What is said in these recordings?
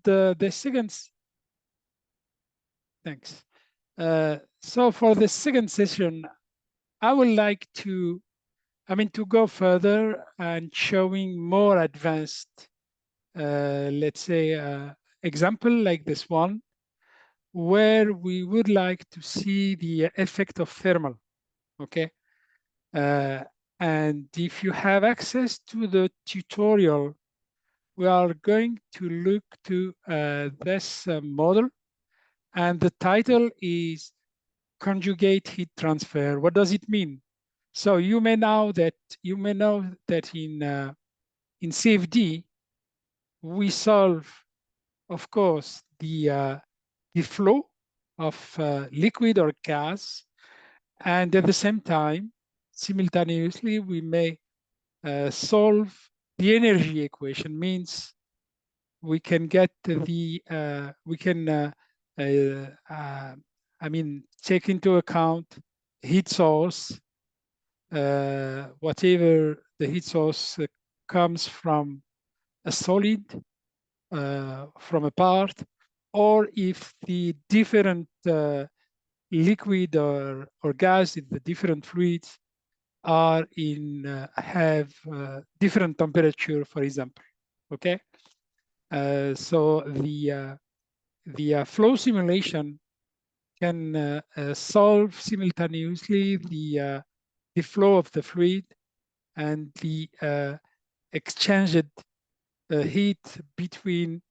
the second, thanks. So for the second session, I would like to, to go further and showing more advanced, let's say, example like this one, where we would like to see the effect of thermal, okay? And if you have access to the tutorial, we are going to look to this model, and the title is conjugate heat transfer. What does it mean? So you may know that in CFD we solve, of course, the flow of liquid or gas, and at the same time, simultaneously, we may solve the energy equation. Means we can get take into account heat source, whatever the heat source comes from a solid, from a part, or if the different liquid or gas in the different fluids are have different temperature, for example. Okay, so the flow simulation can solve simultaneously the flow of the fluid and the exchanged heat between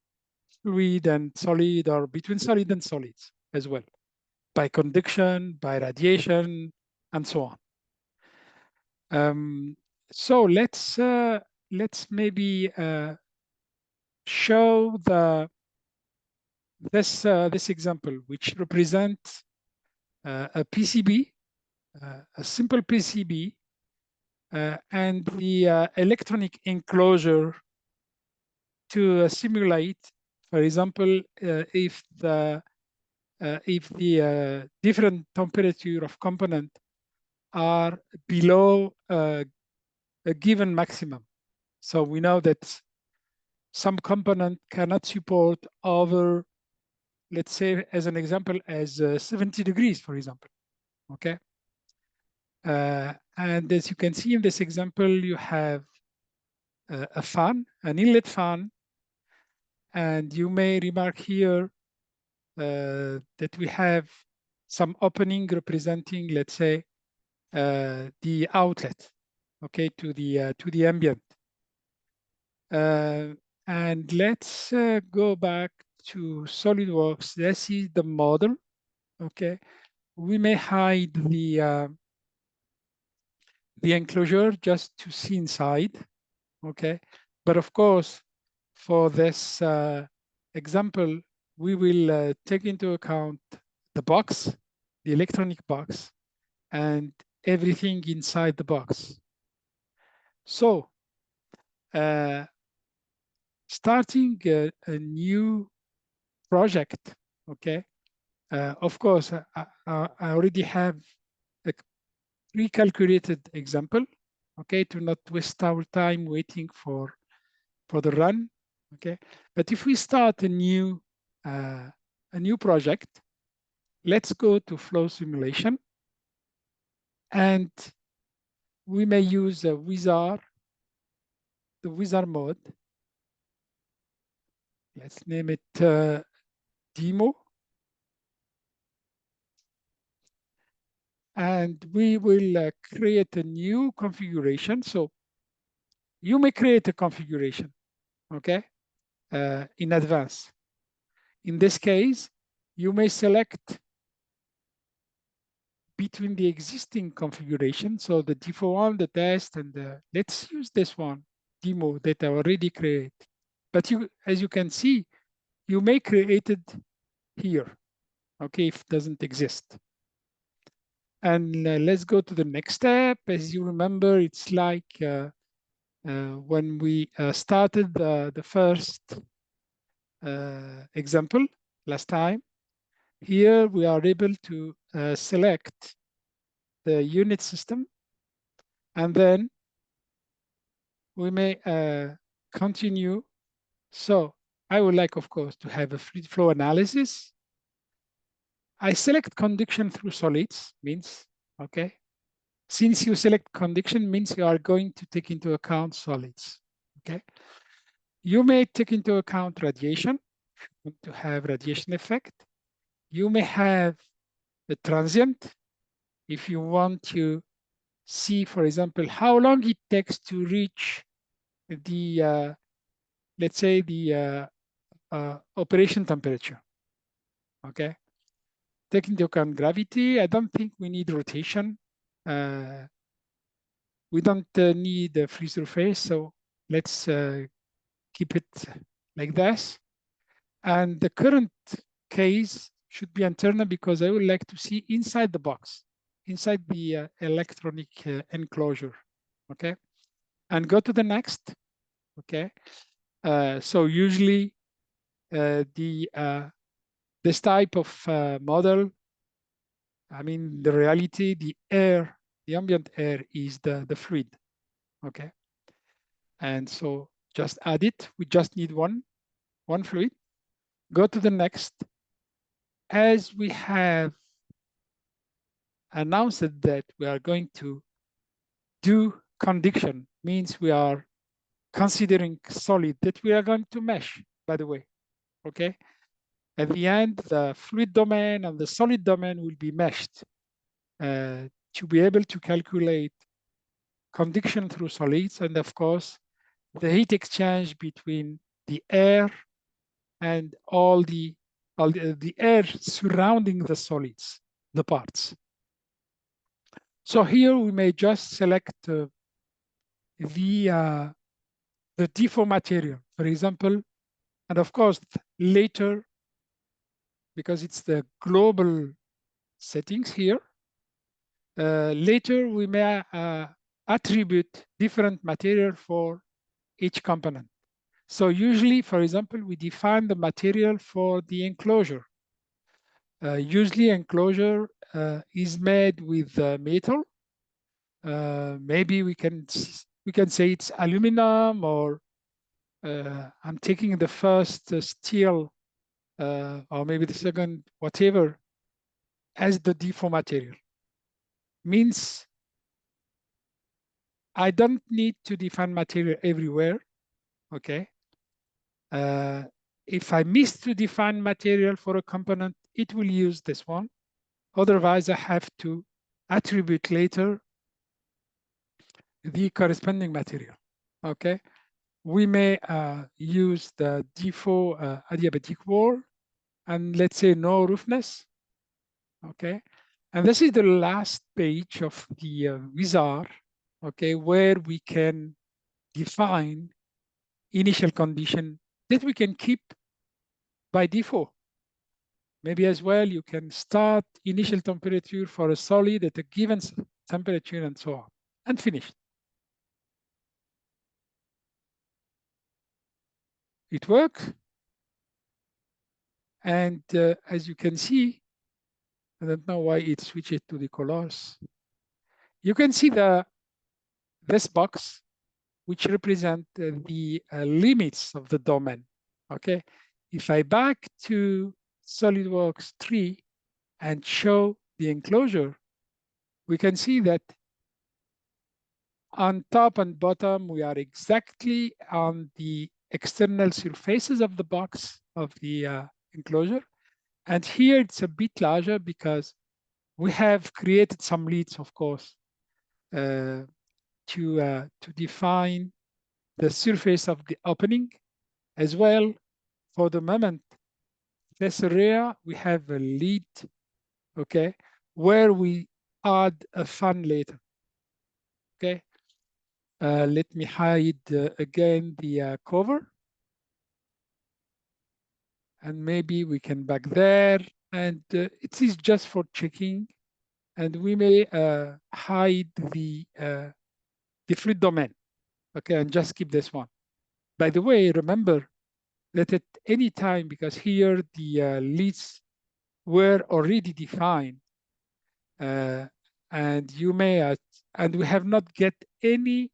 fluid and solid, or between solid and solids as well, by conduction, by radiation, and so on. So let's maybe show this example, which represents a PCB, a simple PCB, and the electronic enclosure to simulate, for example, if the different temperature of component are below a given maximum. So we know that some component cannot support over, let's say, as an example, as 70 degrees, for example, okay? And as you can see in this example, you have a fan, an inlet fan, and you may remark here that we have some opening representing, let's say, the outlet, okay, to the ambient. And let's go back to SolidWorks. This is the model, okay. We may hide the enclosure just to see inside, okay. But of course, for this example, we will take into account the box, the electronic box, and everything inside the box. So starting a new project, okay? Of course, I already have a pre-calculated example, okay, to not waste our time waiting for the run, okay? But if we start a new project, let's go to flow simulation, and we may use a wizard, the wizard mode. Let's name it demo. And we will create a new configuration. So you may create a configuration, okay, in advance. In this case, you may select between the existing configuration, so the default one, the test, and let's use this one, demo, that I already created. But as you can see, you may create it here, okay, if it doesn't exist. And let's go to the next step. As you remember, it's like when we started the first example last time. Here we are able to select the unit system, and then we may continue. So I would like, of course, to have a fluid flow analysis. I select conduction through solids, means, okay. Since you select conduction means you are going to take into account solids, okay. You may take into account radiation, if you want to have radiation effect. You may have the transient, if you want to see, for example, how long it takes to reach the, let's say, the operation temperature, okay? Take into account gravity. I don't think we need rotation. We don't need a free surface, so let's keep it like this. And the current case should be internal because I would like to see inside the box, inside the electronic enclosure, okay? And go to the next, okay? So usually this type of model, I mean, the reality, the air, the ambient air is the fluid, okay? And so just add it. We just need one fluid. Go to the next. As we have announced that we are going to do conduction, means we are considering solid that we are going to mesh, by the way, okay? At the end, the fluid domain and the solid domain will be meshed to be able to calculate conduction through solids, and of course, the heat exchange between the air and all the air surrounding the solids, the parts. So here we may just select the default material, for example, and of course later, because it's the global settings here, later we may attribute different material for each component. So usually, for example, we define the material for the enclosure. Usually enclosure is made with metal. Maybe we can say it's aluminum, or I'm taking the first steel, or maybe the second, whatever, as the default material. Means I don't need to define material everywhere, okay? If I miss to define material for a component, it will use this one. Otherwise, I have to attribute later the corresponding material, okay? We may use the default adiabatic wall, and let's say no roughness, okay? And this is the last page of the wizard, okay, where we can define initial condition that we can keep by default. Maybe as well, you can start initial temperature for a solid at a given temperature and so on, and finish. It works. And as you can see, I don't know why it switched to the colors. You can see this box, which represent the limits of the domain, okay? If I back to SolidWorks 3 and show the enclosure, we can see that on top and bottom, we are exactly on the external surfaces of the box of the enclosure. And here it's a bit larger because we have created some leads, of course, to define the surface of the opening as well. For the moment, this area, we have a lead, okay, where we add a fan later, okay. Let me hide again the cover. And maybe we can back there. And it is just for checking. And we may hide the fluid domain, okay, and just keep this one. By the way, remember that at any time, because here the leads were already defined, and you may, and we have not get any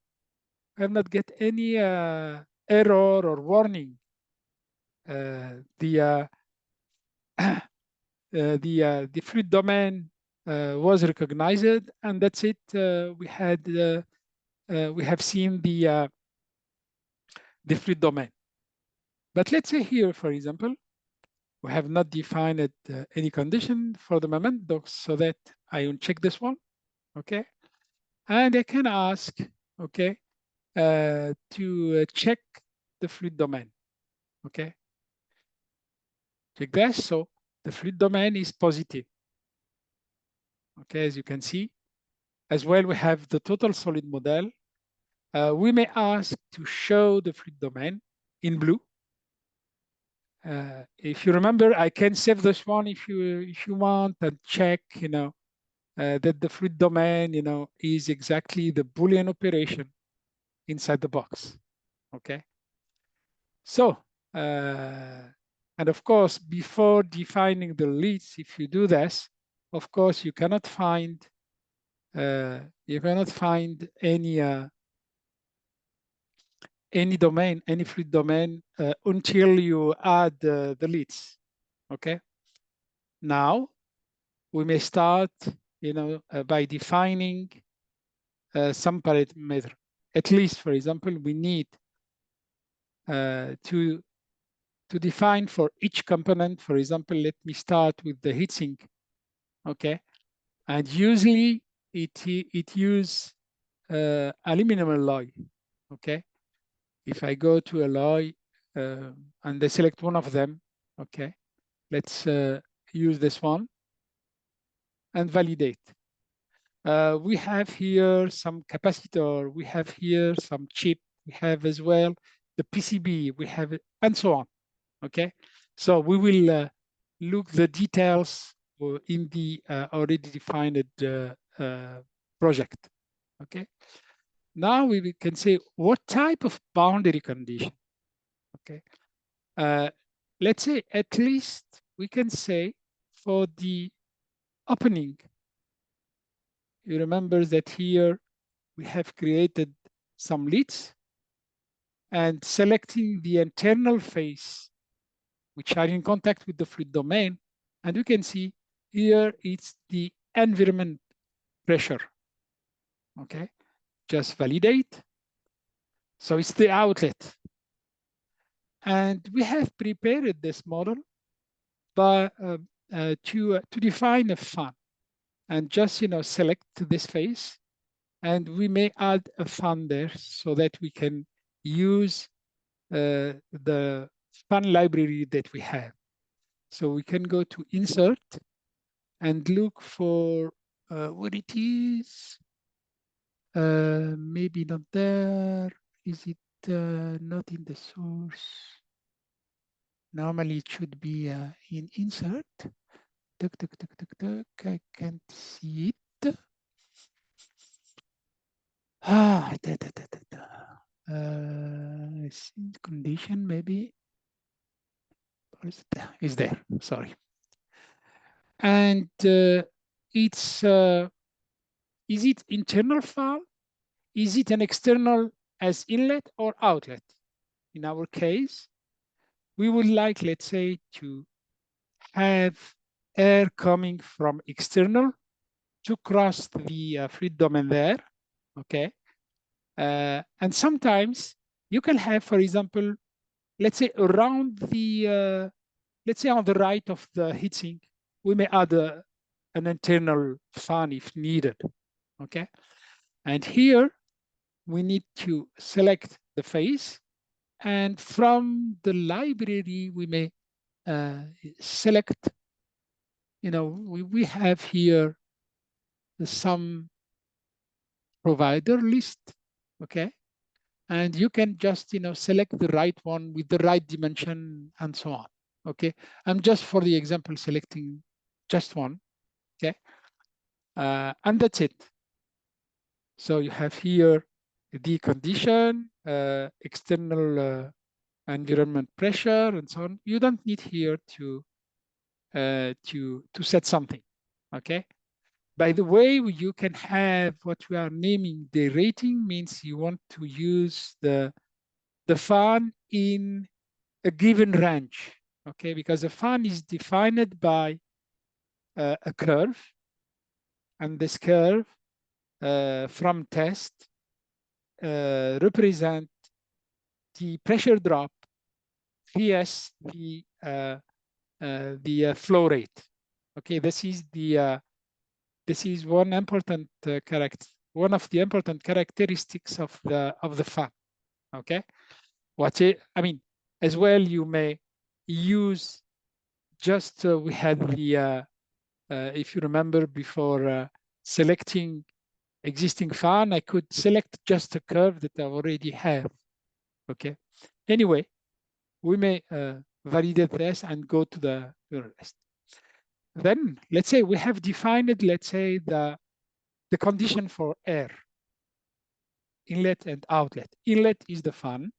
error or warning the fluid domain was recognized, and that's it. We have seen the fluid domain. But let's say here, for example, we have not defined any condition for the moment, so that I uncheck this one, okay? And I can ask, okay, to check the fluid domain, okay? Check this, so the fluid domain is positive, okay, as you can see. As well, we have the total solid model. We may ask to show the fluid domain in blue. If you remember, I can save this one if you want and check, that the fluid domain, is exactly the Boolean operation inside the box. Okay. So, and of course, before defining the leads, if you do this, of course, you cannot find any domain, any fluid domain until you add the leads. Okay. Now we may start, by defining some parameter. At least, for example, we need to define for each component. For example, let me start with the heatsink. Okay, and usually it use aluminum alloy. Okay, if I go to alloy and I select one of them, okay, let's use this one and validate. We have here some capacitor, we have here some chip, we have as well the PCB, we have it, and so on, okay? So we will look the details in the already defined project, okay? Now we can say what type of boundary condition, okay? Let's say at least we can say for the opening, you remember that here we have created some leads and selecting the internal face, which are in contact with the fluid domain. And you can see here it's the environment pressure. Okay, just validate. So it's the outlet. And we have prepared this model by, to define a fan and just select this face. And we may add a fan there so that we can use the fan library that we have. So we can go to insert and look for what it is. Maybe not there. Is it not in the source? Normally it should be in insert. Tuck, tuck, tuck, tuck, tuck. I can't see it. Condition maybe. Is there, sorry. And it's, is it internal file? Is it an external as inlet or outlet? In our case, we would like, let's say, to have air coming from external to cross the fluid domain there, okay? And sometimes you can have, for example, let's say around the, let's say on the right of the heatsink, we may add an internal fan if needed, okay? And here we need to select the face, and from the library, we may select, we have here some provider list, okay? And you can just, select the right one with the right dimension and so on, okay? I'm just for the example selecting just one, okay? And that's it. So you have here the condition, external environment pressure, and so on. You don't need here to set something, okay? By the way, you can have what we are naming the rating, means you want to use the fan in a given range, okay? Because a fan is defined by a curve, and this curve from test represent the pressure drop vs the flow rate. Okay, this is one important one of the important characteristics of the fan. Okay, I mean, as well, you may use just we had the if you remember before selecting existing fan, I could select just a curve that I already have. Okay. Anyway, we may validate this and go to the rest. Then let's say we have defined, let's say, the condition for air, inlet and outlet. Inlet is the fan.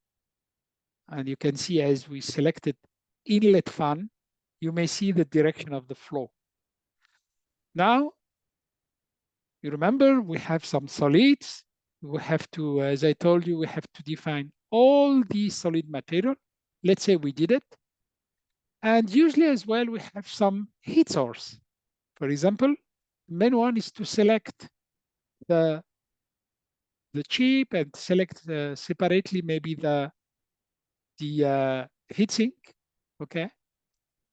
And you can see as we selected inlet fan, you may see the direction of the flow. Now, you remember we have some solids. We have to, as I told you, we have to define all the solid material. Let's say we did it. And usually as well, we have some heat source. For example, the main one is to select the chip and select separately maybe the heatsink, okay?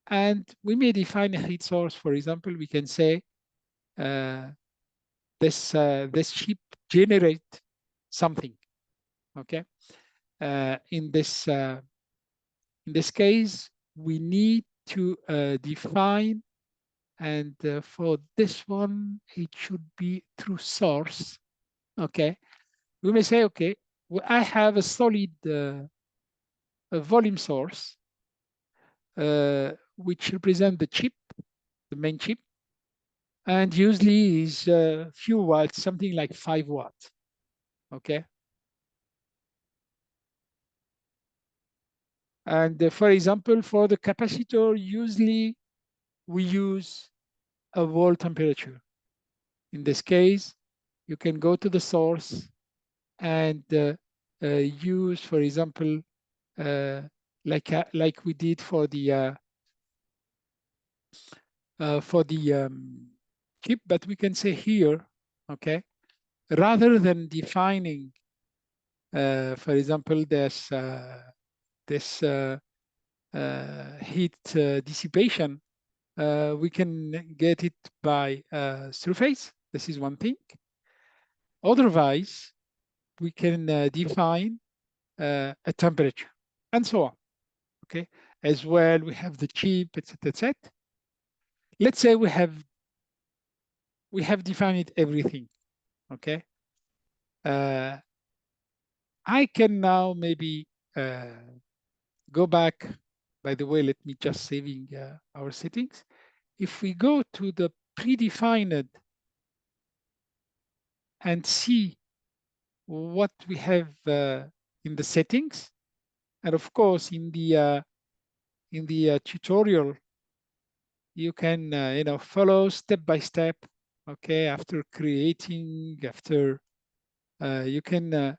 And we may define a heat source. For example, we can say this chip generate something, okay? In this case, we need to define, and for this one, it should be through source, okay? We may say, okay, I have a solid a volume source, which represent the chip, the main chip, and usually is a few watts, something like 5 watts, okay? And for example, for the capacitor, usually we use a wall temperature. In this case, you can go to the source and use, for example, like we did for the chip, but we can say here, okay, rather than defining, for example, this heat dissipation, we can get it by surface. This is one thing. Otherwise, we can define a temperature and so on. Okay. As well, we have the chip, etc., etc. Let's say we have defined everything. Okay. I can now maybe go back. By the way, let me just saving our settings. If we go to the predefined and see what we have in the settings, and of course in the tutorial, you can follow step by step. Okay, after creating, you can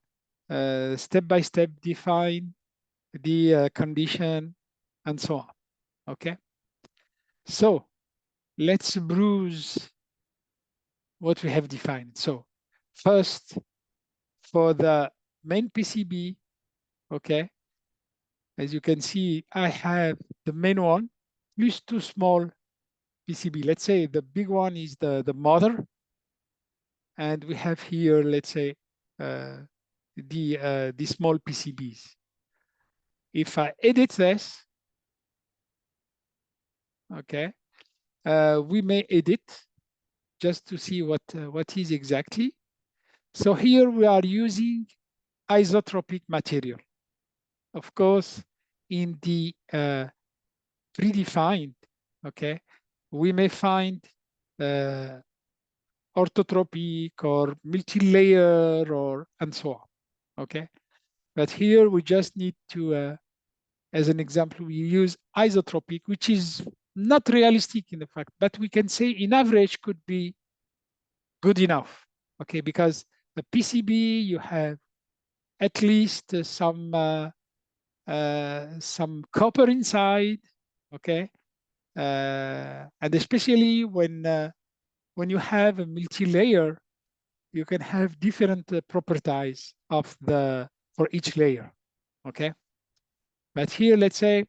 step by step define the condition and so on. Okay, so let's browse what we have defined. So first, for the main PCB, okay, as you can see, I have the main one plus 2 small PCB. Let's say the big one is the mother, and we have here, let's say, the small PCBs. If I edit this, okay, we may edit just to see what is exactly. So here we are using isotropic material. Of course, in the predefined, okay, we may find orthotropic or multi-layer or and so on, okay? But here we just need to, as an example, we use isotropic, which is not realistic in the fact, but we can say in average could be good enough, okay? Because the PCB, you have at least some some copper inside, okay? And especially when you have a multi-layer, you can have different properties of for each layer, okay? But here, let's say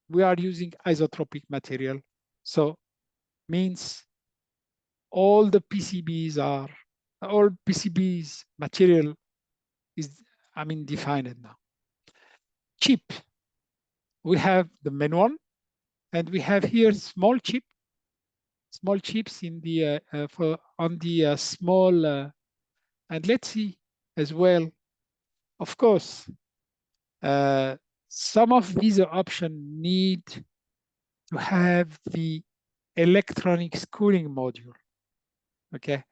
we are using isotropic material, so means all PCBs material is, defined now. Chip, we have the main one, and we have here small chips in the for on the small, and let's see as well. Of course, some of these options need to have the electronics cooling module, okay,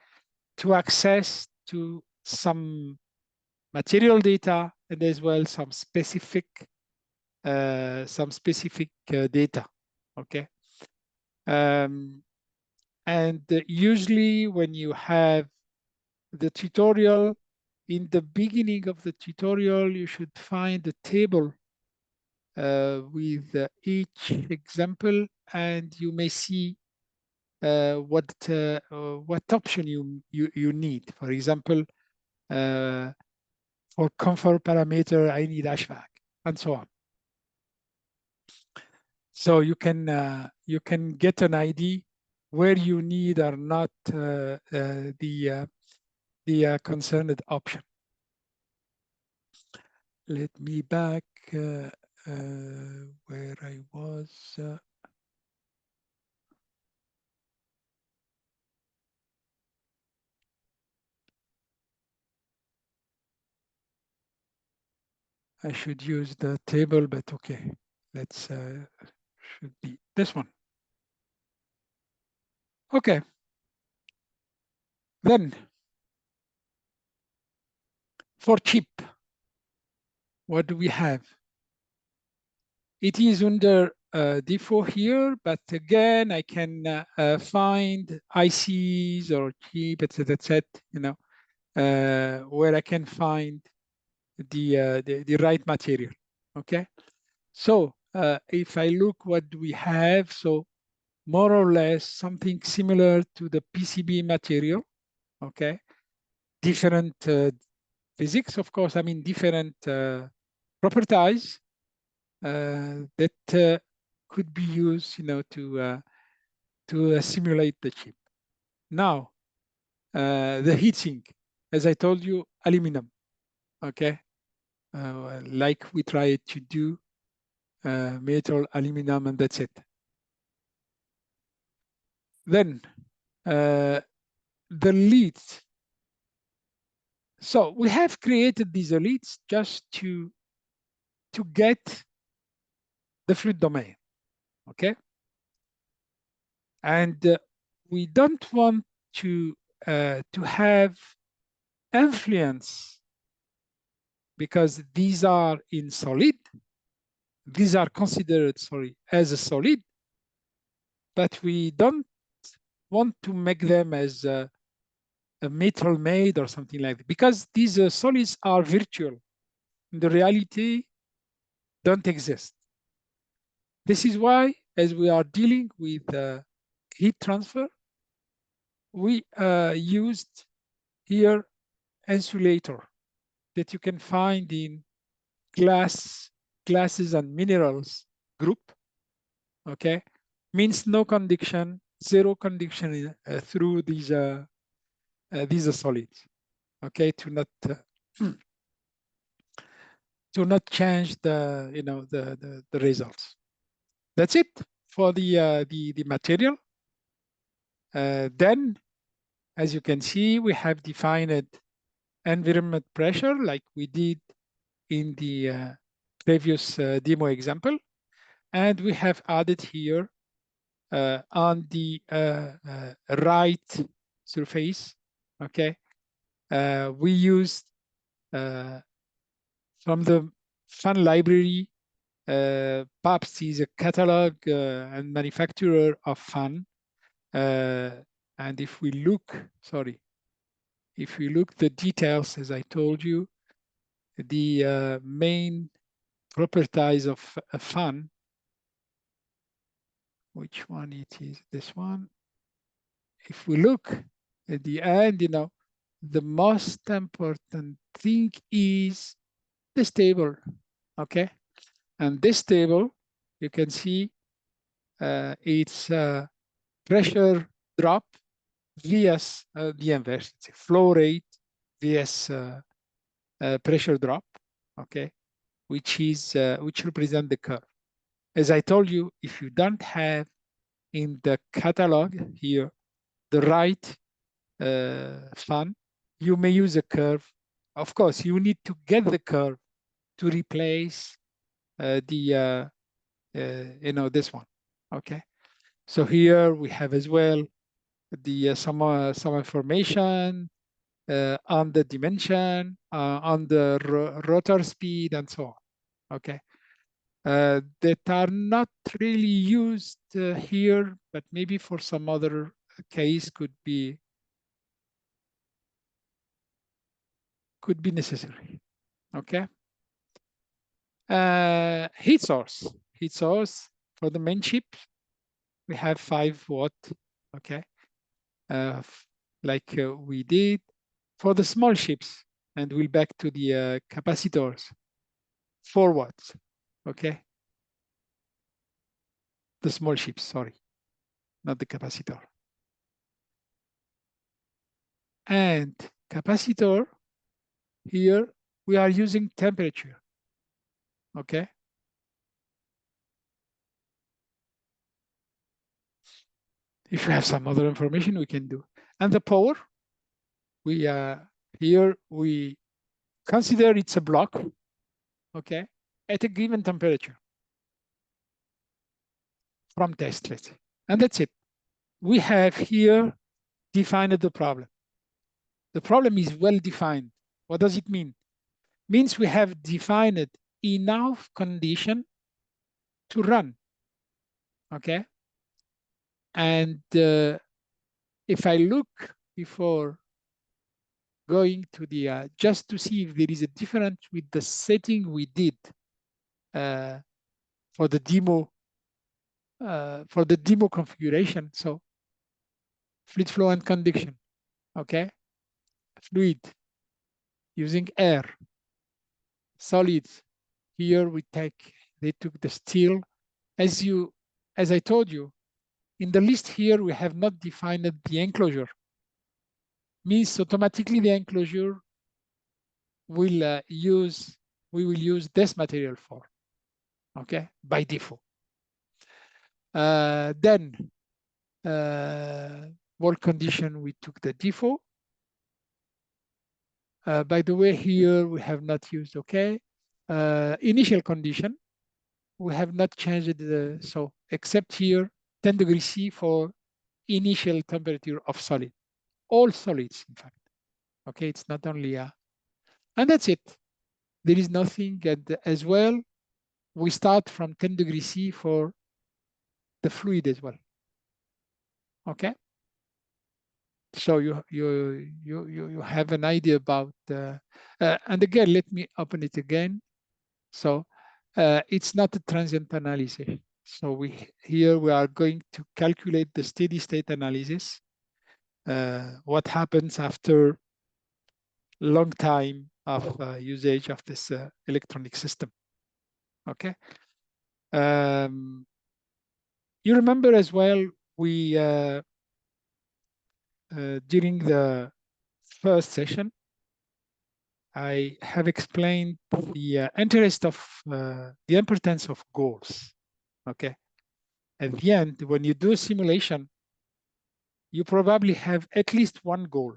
to access to some material data and as well some specific data, okay. And usually when you have the tutorial, in the beginning of the tutorial, you should find a table with each example, and you may see what option you need. For example, for comfort parameter, I need HVAC, and so on. So you can get an idea where you need or not the concerned option. Let me back where I was. I should use the table, but okay. Let's should be this one. Okay. Then for chip, what do we have? It is under default here, but again, I can find ICs or chip, etc., you know, where I can find the right material. Okay. So if I look what do we have, so more or less something similar to the PCB material. Okay. Different physics, of course, different properties that could be used, to simulate the chip. Now, the heatsink, as I told you, aluminum, okay? Like we tried to do metal, aluminum, and that's it. Then the leads. So we have created these leads just to get the fluid domain, okay? And we don't want to have influence because these are in solid. These are considered, sorry, as a solid, but we don't want to make them as a metal made or something like that because these solids are virtual. In the reality, don't exist. This is why, as we are dealing with heat transfer, we used here insulator that you can find in classes and minerals group, okay? Means no conduction, zero conduction through these solids, okay? To not change the results. That's it for the material. Then, as you can see, we have defined environment pressure like we did in the previous demo example. And we have added here on the right surface, okay? We used from the fan library, PAPS is a catalog and manufacturer of fan. And if we look, if we look the details, as I told you, the main properties of a fan. Which one it is? This one. If we look at the end, the most important thing is this table, okay? And this table, you can see it's pressure drop vs the inverse, it's a flow rate vs pressure drop, okay? Which represent the curve. As I told you, if you don't have in the catalog here the right fan, you may use a curve. Of course, you need to get the curve to replace this one. Okay. So here we have as well the some information on the dimension, on the rotor speed, and so on. Okay. That are not really used here, but maybe for some other case could be necessary. Okay. Heat source. Heat source for the main chip, we have 5 watt. Okay. Like we did for the small chips, and we'll back to the capacitors, 4 watts. Okay. The small chips, sorry, not the capacitor. And capacitor, here we are using temperature. Okay. If you have some other information, we can do. And the power, we here we consider it's a block, okay, at a given temperature from test, let's say. And that's it. We have here defined the problem. The problem is well defined. What does it mean? Means we have defined enough condition to run, okay? And if I look before going to the, just to see if there is a difference with the setting we did for the demo configuration. So fluid flow and conduction, okay? Fluid using air, solids. Here they took the steel. As I told you, in the list here, we have not defined the enclosure. Means automatically the enclosure we will use this material for, okay, by default. Then wall condition, we took the default. By the way, here we have not used, okay. Initial condition, we have not changed so except here 10 degrees C for initial temperature of solid, all solids, in fact. Okay, it's not only and that's it. There is nothing. And as well, we start from 10 degrees C for the fluid as well. Okay. So you have an idea about and again, let me open it again. So it's not a transient analysis. So here we are going to calculate the steady state analysis. What happens after long time of usage of this electronic system. Okay. You remember as well, we during the first session, I have explained the interest of the importance of goals. Okay. At the end, when you do a simulation, you probably have at least one goal.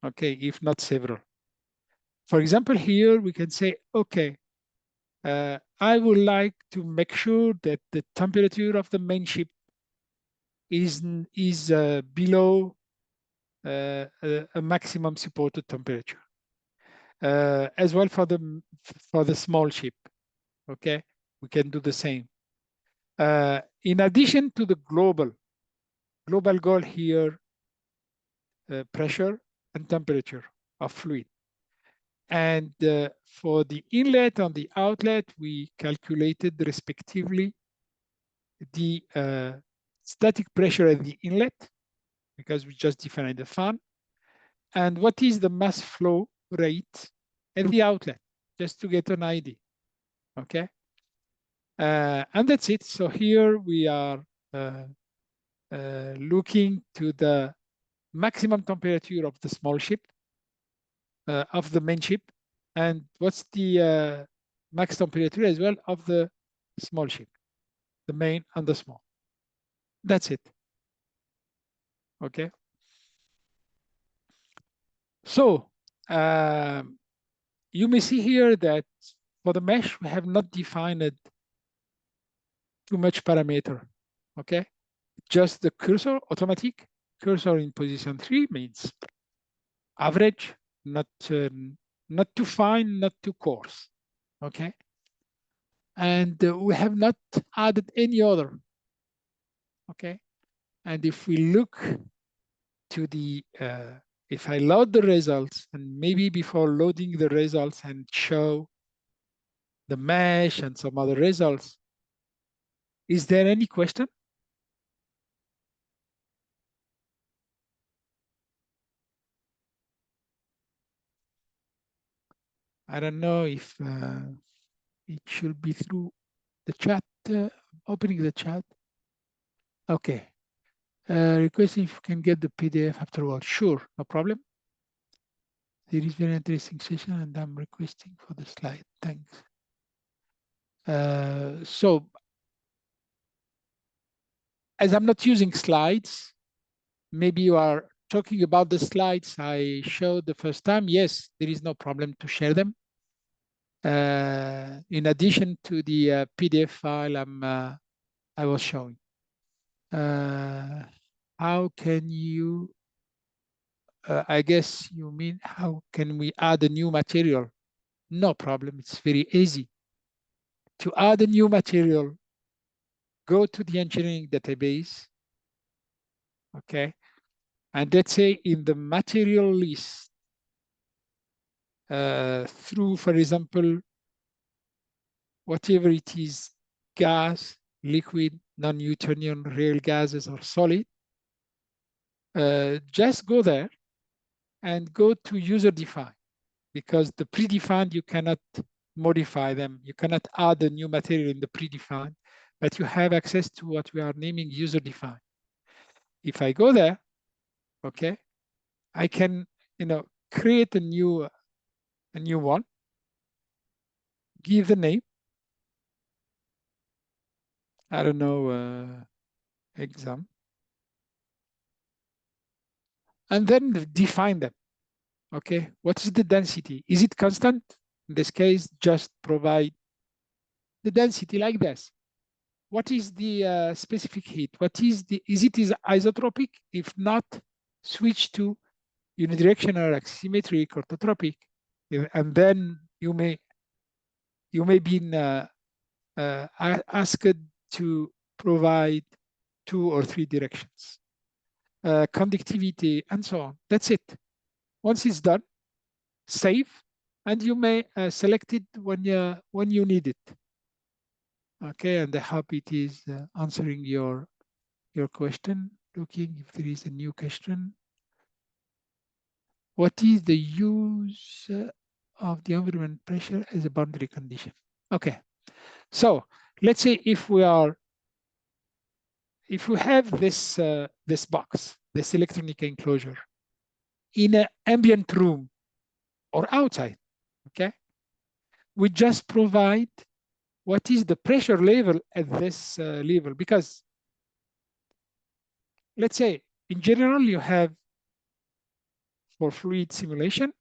Okay, if not several. For example, here we can say, okay, I would like to make sure that the temperature of the main ship is below a maximum supported temperature. As well for the small ship, okay, we can do the same. In addition to the global goal here, pressure and temperature of fluid. And for the inlet and the outlet, we calculated respectively the static pressure at the inlet, because we just defined the fan, and what is the mass flow rate at the outlet, just to get an idea, okay? And that's it. So here we are looking to the maximum temperature of the small ship, of the main ship, and what's the max temperature as well of the small ship, the main and the small. That's it. Okay. So you may see here that for the mesh, we have not defined too much parameter. Okay. Just the cursor, automatic cursor in position 3 means average, not too fine, not too coarse. Okay. And we have not added any other. Okay. And if we look to the, if I load the results, and maybe before loading the results and show the mesh and some other results, is there any question? I don't know if it should be through the chat, opening the chat. Okay. Requesting if you can get the PDF afterwards. Sure, no problem. There is very interesting session and I'm requesting for the slide. Thanks. So as I'm not using slides, maybe you are talking about the slides I showed the first time. Yes, there is no problem to share them. In addition to the PDF file I was showing. How can you, I guess you mean how can we add a new material? No problem, it's very easy. To add a new material, go to the engineering database, okay? And let's say in the material list, through, for example, whatever it is, gas, liquid, non-Newtonian, real gases, or solid, just go there and go to user define, because the predefined, you cannot modify them. You cannot add a new material in the predefined, but you have access to what we are naming user define. If I go there, okay, I can, create a new one, give the name, I don't know, exam, and then define them. Okay, what is the density? Is it constant? In this case, just provide the density like this. What is the specific heat? What is it isotropic? If not, switch to unidirectional, axisymmetric, orthotropic, and then you may be asked to provide 2 or 3 directions, conductivity, and so on. That's it. Once it's done, save, and you may select it when you need it. Okay, and I hope it is answering your question. Looking if there is a new question. What is the use of the environment pressure as a boundary condition? Okay, so let's say if we have this this box, this electronic enclosure, in an ambient room or outside, okay, we just provide what is the pressure level at this level, because let's say in general you have, for fluid simulation,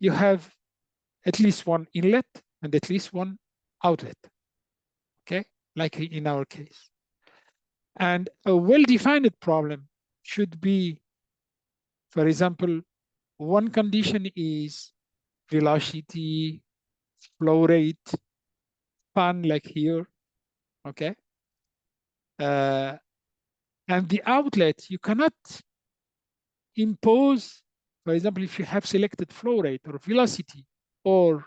you have at least one inlet and at least one outlet, okay, like in our case. And a well-defined problem should be, for example, one condition is velocity, flow rate, fan like here, okay? And the outlet, you cannot impose, for example, if you have selected flow rate or velocity, or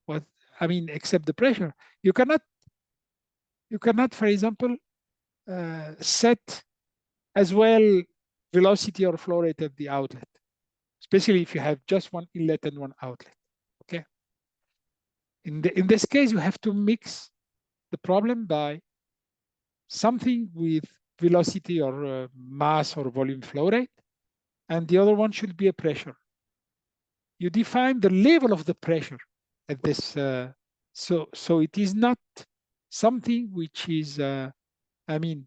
what, I mean, except the pressure. You cannot, for example, set as well velocity or flow rate at the outlet, especially if you have just one inlet and one outlet. Okay. In this case, you have to mix the problem by something with velocity or mass or volume flow rate, and the other one should be a pressure. You define the level of the pressure at this. So it is not something which is, I mean,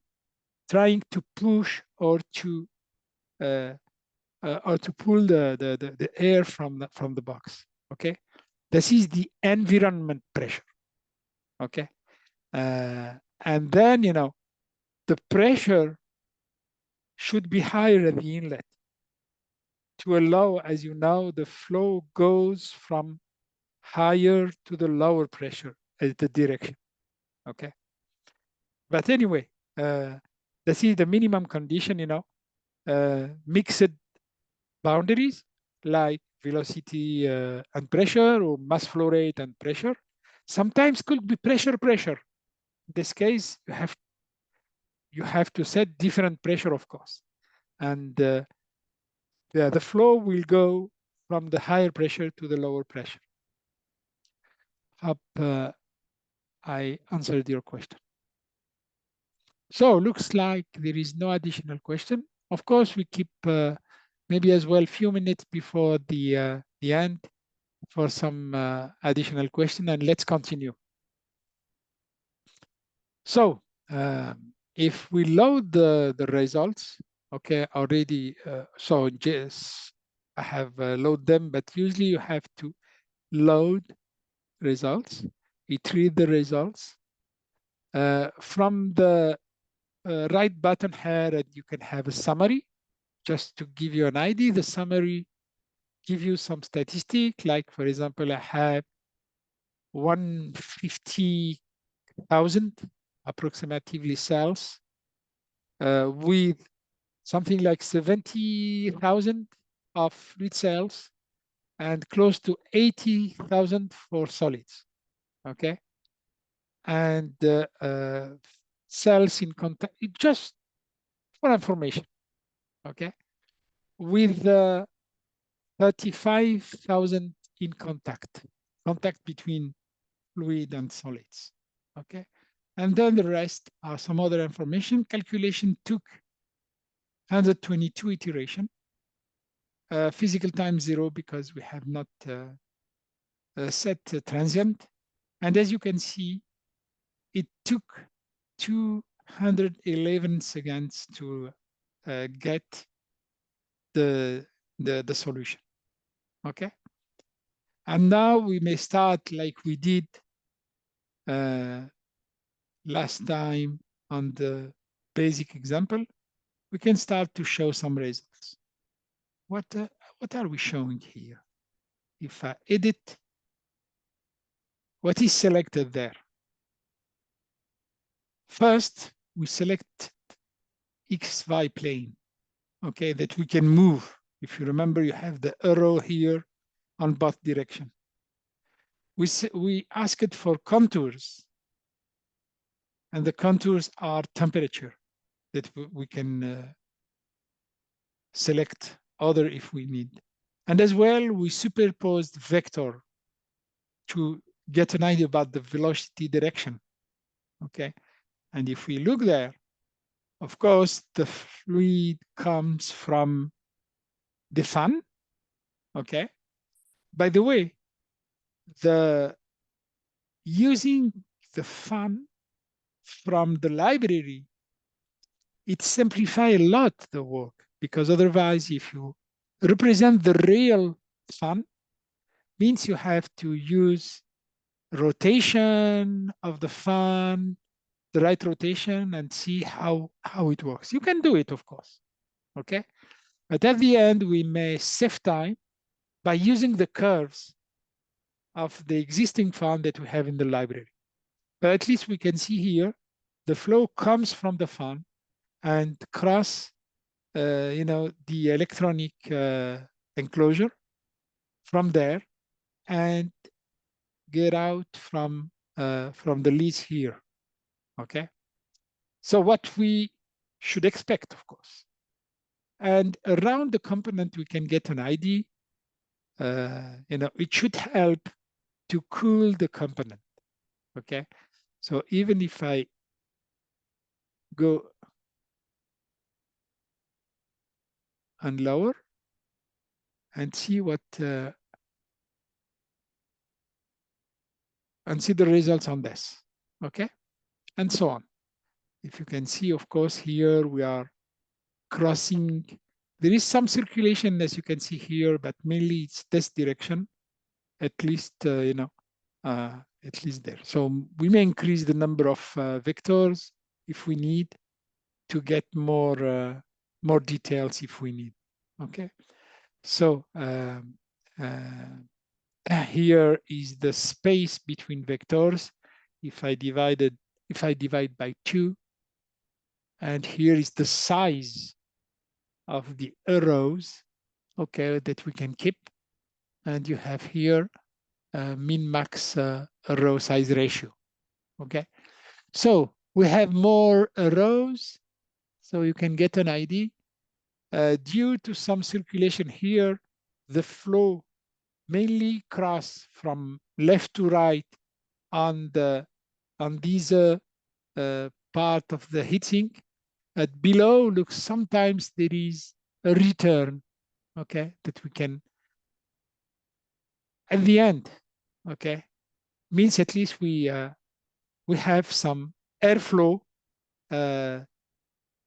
trying to push or to pull the air from the box. Okay, this is the environment pressure. Okay, and then the pressure should be higher at the inlet to allow, as you know, the flow goes from higher to the lower pressure as the direction. Okay, but anyway, this is the minimum condition. Mixed boundaries like velocity and pressure, or mass flow rate and pressure. Sometimes could be pressure. In this case, you have to set different pressure, of course, and the flow will go from the higher pressure to the lower pressure. Hope I answered your question. So looks like there is no additional question. Of course, we keep maybe as well a few minutes before the end for some additional question, and let's continue. So if we load the results, okay, already, so just I have load them, but usually you have to load results. It read the results. From the right button here, and you can have a summary. Just to give you an idea, the summary give you some statistic, like for example, I have 150,000 approximately cells with something like 70,000 of fluid cells and close to 80,000 for solids. Okay, and cells in contact, just for information. Okay, with 35,000 in contact between fluid and solids. Okay, and then the rest are some other information. Calculation took 122 iteration. Physical time 0 because we have not set transient. And as you can see, it took 211 seconds to get the solution. Okay. And now we may start like we did last time on the basic example. We can start to show some results. What are we showing here? If I edit, what is selected there? First, we select XY plane, okay, that we can move. If you remember, you have the arrow here on both direction. We asked for contours, and the contours are temperature that we can select other if we need. And as well, we superposed vector to get an idea about the velocity direction, okay? And if we look there, of course, the fluid comes from the fan, okay? By the way, using the fan from the library, it simplifies a lot the work, because otherwise, if you represent the real fan, means you have to use rotation of the fan, the right rotation, and see how it works. You can do it, of course, okay? But at the end, we may save time by using the curves of the existing fan that we have in the library. But at least we can see here, the flow comes from the fan and cross, the electronic enclosure from there, and get out from the leads here, okay? So what we should expect, of course. And around the component, we can get an ID. It should help to cool the component, okay? So even if I go and lower and see what, and see the results on this, okay? And so on. If you can see, of course, here we are crossing. There is some circulation, as you can see here, but mainly it's this direction, at least, at least there. So we may increase the number of vectors if we need to get more details if we need, okay? So here is the space between vectors. If I divide by 2, and here is the size of the arrows, okay, that we can keep. And you have here min-max row size ratio, okay? So we have more rows, so you can get an idea. Due to some circulation here, the flow mainly cross from left to right on these part of the heatsink. Below, look, sometimes there is a return, okay, that we can, at the end, okay, means at least we have some airflow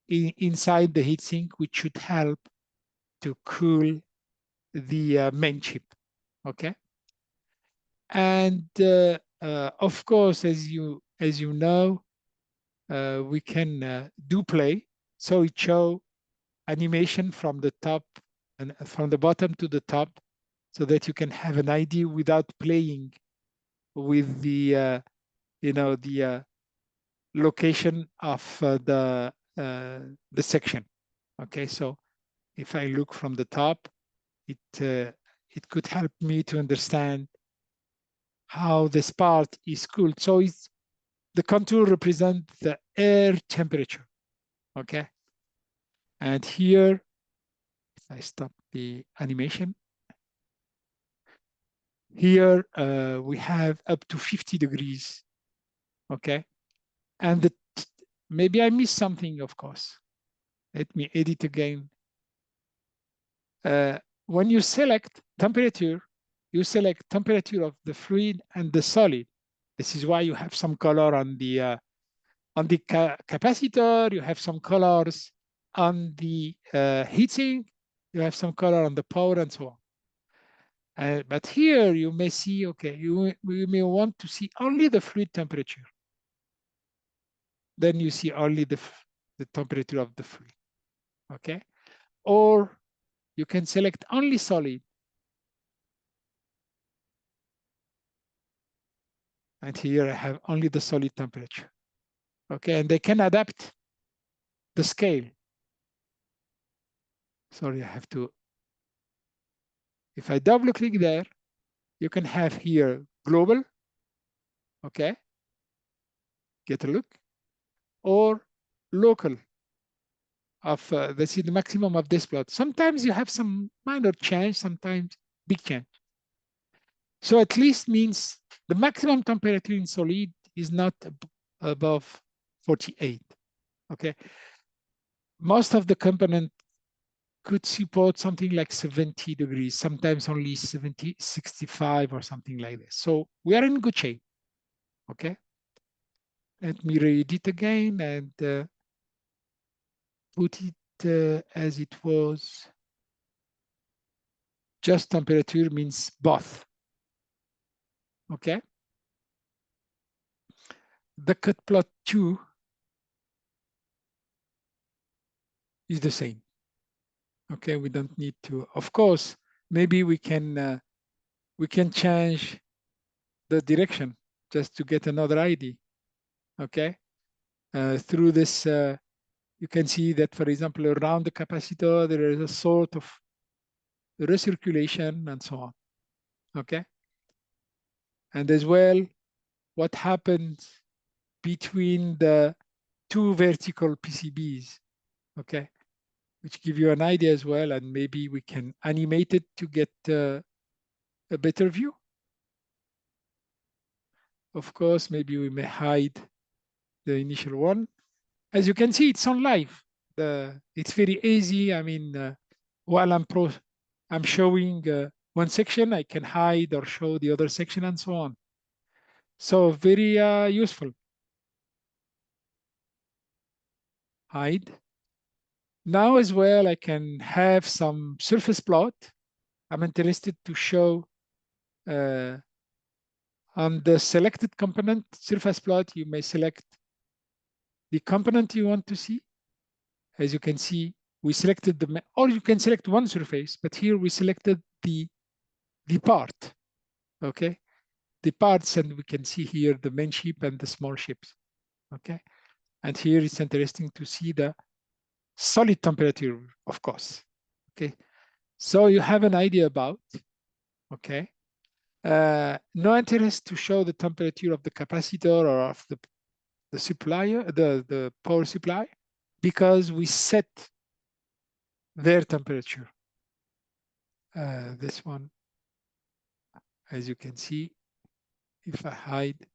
inside the heatsink, which should help to cool the main chip, okay? And of course, as you know, we can do play. So it show animation from the top and from the bottom to the top, so that you can have an idea without playing with the the location of the section. Okay, so if I look from the top, it could help me to understand how this part is cooled. So the contour represents the air temperature. Okay, and here, if I stop the animation, here we have up to 50 degrees. Okay, and maybe I missed something, of course. Let me edit again. When you select temperature, you select temperature of the fluid and the solid. This is why you have some color on the capacitor, you have some colors on the heating, you have some color on the power and so on. But here you may see, okay, you may want to see only the fluid temperature. Then you see only the temperature of the fluid, okay? Or you can select only solid. And here I have only the solid temperature, okay? And they can adapt the scale. Sorry, I have to, if I double click there, you can have here global, okay? Get a look, or local of this is the maximum of this plot. Sometimes you have some minor change, sometimes big change. So at least means the maximum temperature in solid is not above 48, okay? Most of the component could support something like 70 degrees, sometimes only 70, 65 or something like this. So we are in good shape, okay? Let me read it again and put it as it was. Just temperature means both, okay? The cut plot 2 is the same, okay? We don't need to, of course, maybe we can change the direction just to get another ID, okay? Through this, you can see that, for example, around the capacitor, there is a sort of recirculation and so on, okay? and as well what happens between the two vertical PCBs, okay, which give you an idea as well, and maybe we can animate it to get a better view. Of course, maybe we may hide the initial one. As you can see, it's on live. It's very easy. I mean, while I'm showing one section, I can hide or show the other section and so on. So very useful. Hide. Now as well, I can have some surface plot. I'm interested to show on the selected component surface plot, you may select the component you want to see. As you can see, we selected or you can select one surface, but here we selected the part, okay? The parts, and we can see here the main ship and the small ships, okay? And here it's interesting to see the solid temperature, of course, okay? So you have an idea about, okay? No interest to show the temperature of the capacitor or of the supplier, the power supply, because we set their temperature. This one, as you can see, if I hide,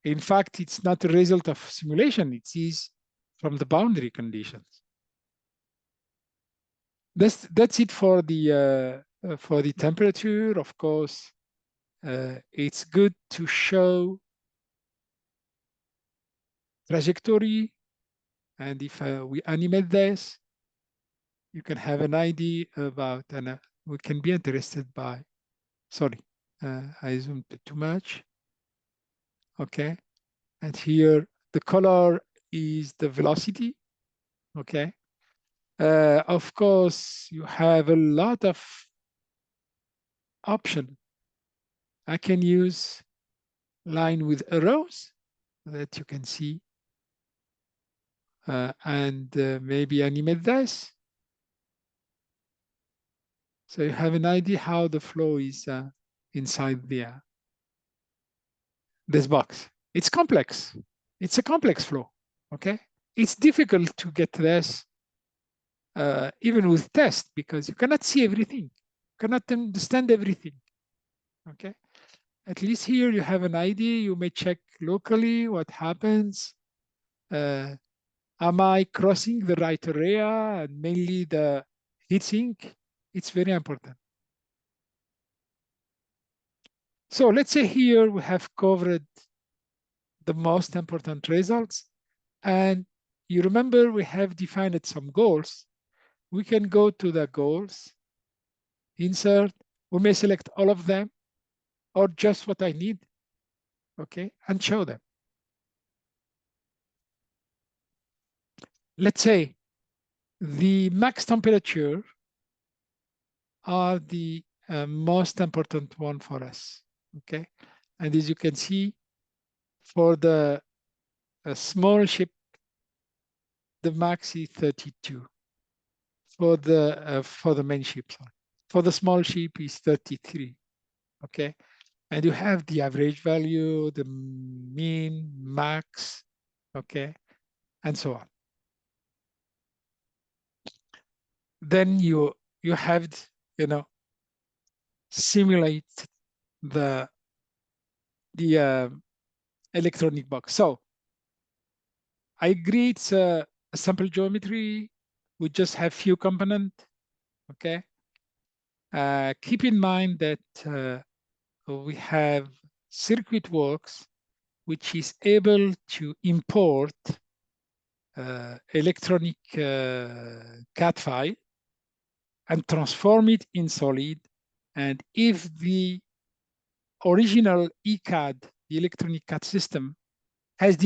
in fact, it's not a result of simulation. It is from the boundary conditions. That's it for the temperature. Of course, it's good to show trajectory, and if we animate this, you can have an idea about, and we can be interested by. Sorry, I zoomed too much. Okay, and here the color is the velocity. Okay, of course you have a lot of option. I can use line with arrows that you can see, and maybe animate this. So you have an idea how the flow is inside this box. It's complex. It's a complex flow, okay? It's difficult to get this even with test, because you cannot see everything, you cannot understand everything, okay? At least here you have an idea. You may check locally what happens. Am I crossing the right area, and mainly the heatsink? It's very important. So let's say here we have covered the most important results. And you remember we have defined some goals. We can go to the goals, insert. We may select all of them or just what I need, okay, and show them. Let's say the max temperature are the most important one for us, okay? And as you can see, for the small ship, the max is 32. For the main ship, sorry. For the small ship is 33, okay? And you have the average value, the mean, max, okay, and so on. Then you have, simulate the electronic box. So I agree it's a sample geometry. We just have few components, okay? Keep in mind that we have circuit works, which is able to import electronic CAD file and transform it in solid. And if the original ECAD, the electronic CAD system, has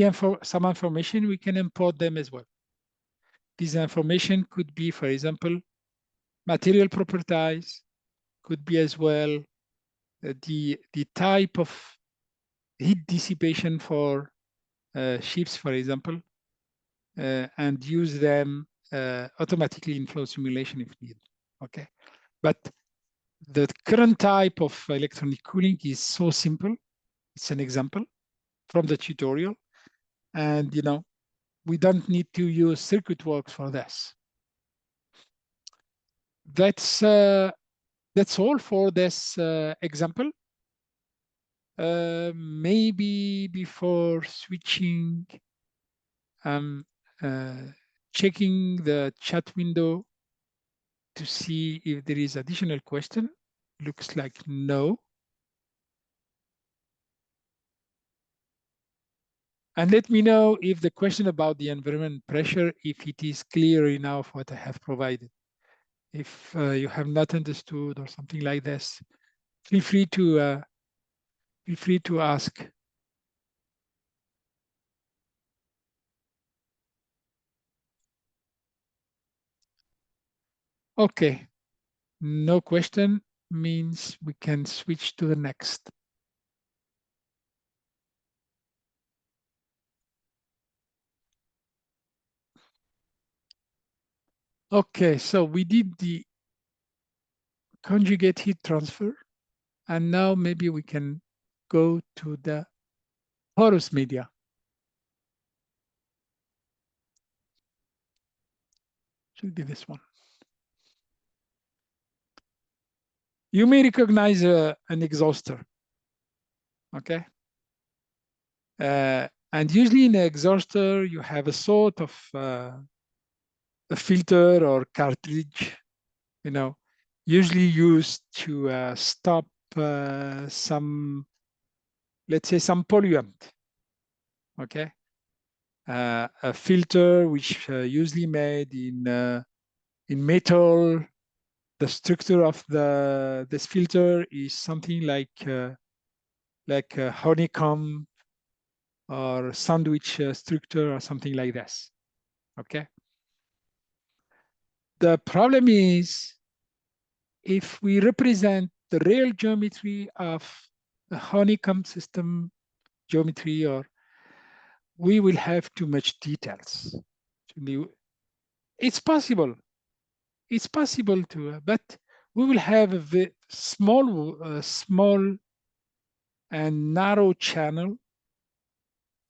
some information, we can import them as well. This information could be, for example, material properties, could be as well the type of heat dissipation for ships, for example, and use them automatically in flow simulation if needed, okay? But the current type of electronic cooling is so simple It's an example from the tutorial. And, we don't need to use CircuitWorks for this. That's all for this example. Maybe before switching, checking the chat window to see if there is additional question. Looks like no. And let me know if the question about the environment pressure, if it is clear enough what I have provided. If you have not understood or something like this, feel free to ask. Okay, no question means we can switch to the next. Okay, so we did the conjugate heat transfer, and now maybe we can go to the porous media. Should be this one. You may recognize an exhauster, okay? And usually in an exhauster, you have a sort of a filter or cartridge, usually used to stop some, let's say, some pollutant, okay? A filter which usually made in metal. The structure of this filter is something like a honeycomb or sandwich structure or something like this, okay? The problem is if we represent the real geometry of a honeycomb system geometry, or we will have too much details. It's possible. It's possible to, but we will have a small and narrow channel,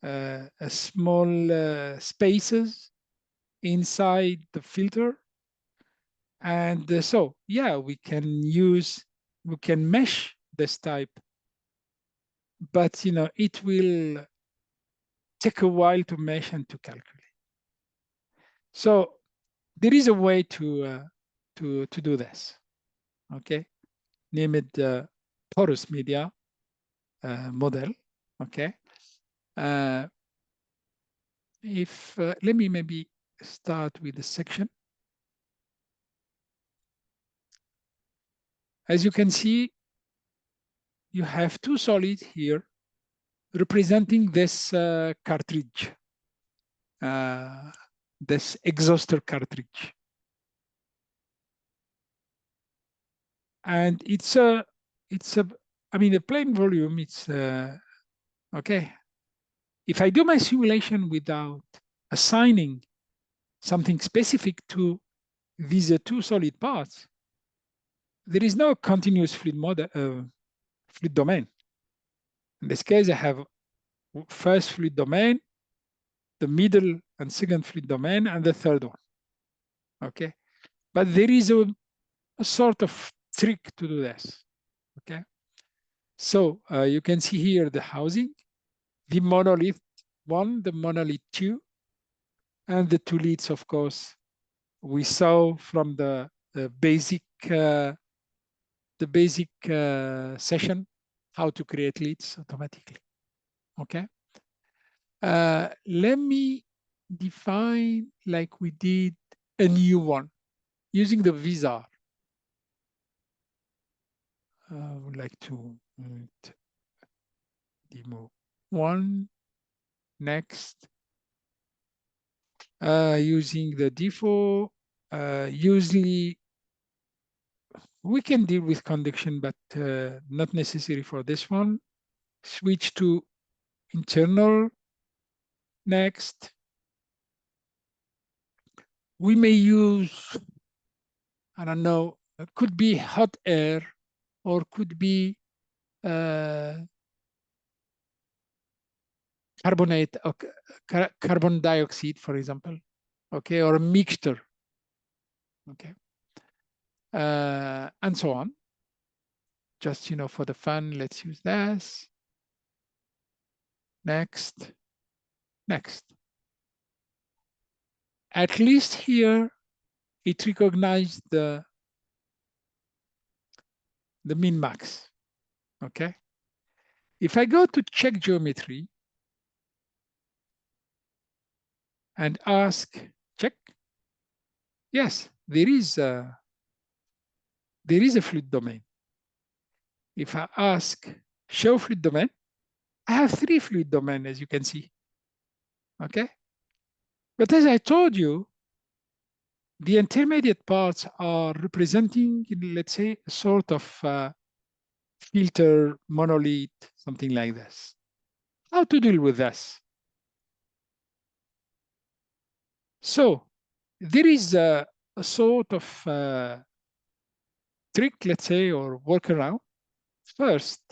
a small spaces inside the filter. And so, yeah, we can mesh this type, but it will take a while to mesh and to calculate. So there is a way to do this, okay? Name it porous media model, okay? Let me maybe start with the section. As you can see, you have two solids here representing this cartridge, this exhauster cartridge. And the plane volume, it's okay. If I do my simulation without assigning something specific to these two solid parts, there is no continuous fluid domain. In this case, I have first fluid domain, the middle and second fluid domain, and the third one, okay? But there is a sort of trick to do this, okay? So you can see here the housing, the monolith 1, the monolith 2, and the two leads, of course, we saw from the basic session, how to create leads automatically, okay? Let me define, like we did, a new one using the Visa. I would like to demo 1, next. Using the default, usually we can deal with conduction, but not necessary for this one. Switch to internal, next. We may use, I don't know, it could be hot air, or could be carbonate or carbon dioxide, for example, okay, or a mixture, okay, and so on. Just, for the fun, let's use this. Next, next. At least here, it recognized the min-max, okay? If I go to check geometry and ask check, yes, there is a fluid domain. If I ask show fluid domain, I have 3 fluid domain, as you can see, okay? But as I told you, the intermediate parts are representing, let's say, a sort of filter, monolith, something like this. How to deal with this? So there is a sort of trick, let's say, or workaround. First,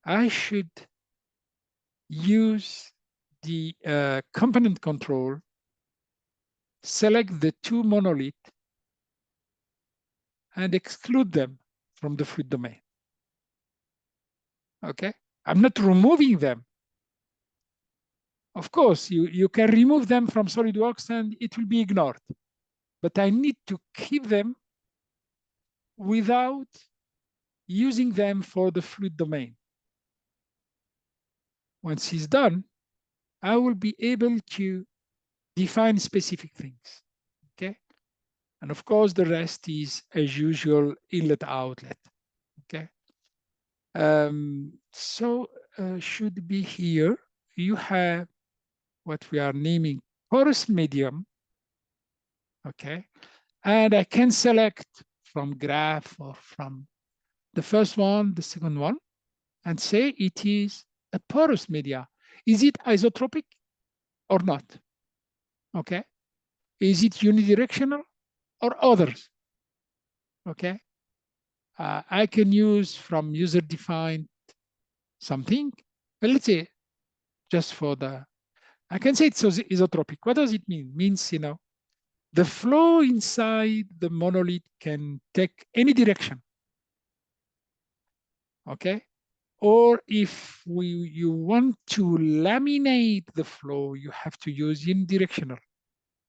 I should use the component control, select the 2 monolith, and exclude them from the fluid domain. Okay, I'm not removing them. Of course, you can remove them from SolidWorks and it will be ignored. But I need to keep them without using them for the fluid domain. Once it's done, I will be able to define specific things, okay? And of course, the rest is, as usual, inlet outlet, okay? So should be here. You have what we are naming porous medium, okay? And I can select from graph or from the first one, the second one, and say it is a porous media. Is it isotropic or not? Okay. Is it unidirectional or others? Okay. I can use from user-defined something, but let's say just for I can say it's isotropic. What does it mean? Means, the flow inside the monolith can take any direction. Okay. Or if you want to laminate the flow, you have to use unidirectional.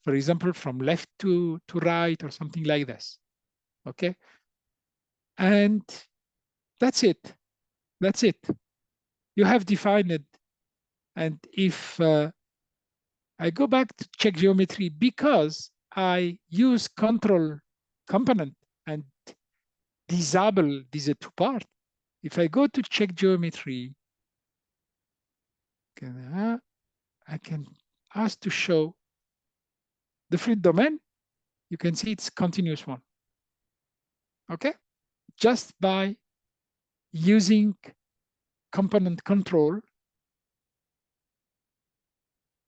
For example, from left to right or something like this. Okay. And that's it. That's it. You have defined it. And if I go back to check geometry, because I use control component and disable these 2 parts, if I go to check geometry, I can ask to show the fluid domain. You can see it's continuous one. Okay? Just by using component control,